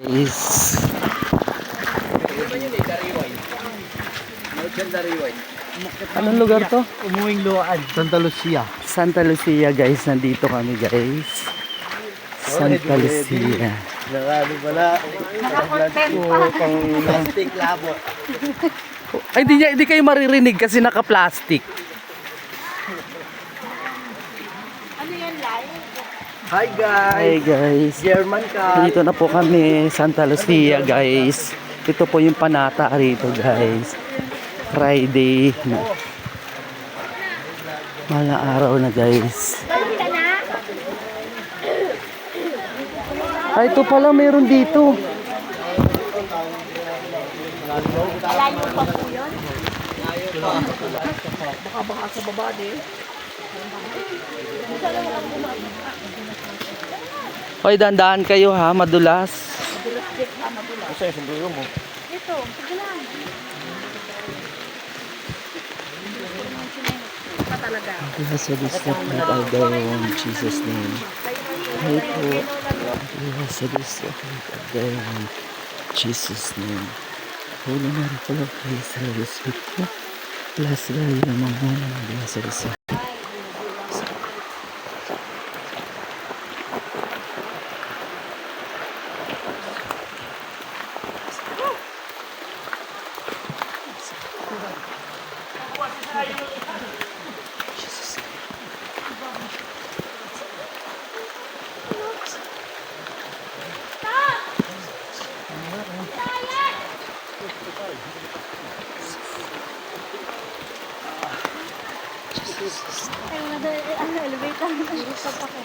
Is anong lugar to? Umuwing luwaan. Santa Lucia. Santa Lucia guys, nandito kami guys. Santa Lucia. Nakano pala. Naka-content pa. Pang plastic labo. Ay, hindi kayo maririnig kasi naka-plastic. Ano yan, live? Hi guys. Hi guys. German ka. Dito na po kami, Santa Lucia guys. Ito po yung panata rito guys. Friday na. Mga araw na guys. Balik ka na? Ay, ito pala meron dito. Malayo pa po yun. Baka sa baba din. Hoy, dandahan kayo ha, madulas. Kasi sunduro mo. Ito, sige lang. Pa talaga. Blessed is the fruit of the womb, in Jesus' name. Hi po. Blessed is the fruit of the womb, in Jesus' name. Holy Mary, full of grace, the Lord is with you. Blessed are you among women, and blessed is your Ay, elevator. Elevator pa ko.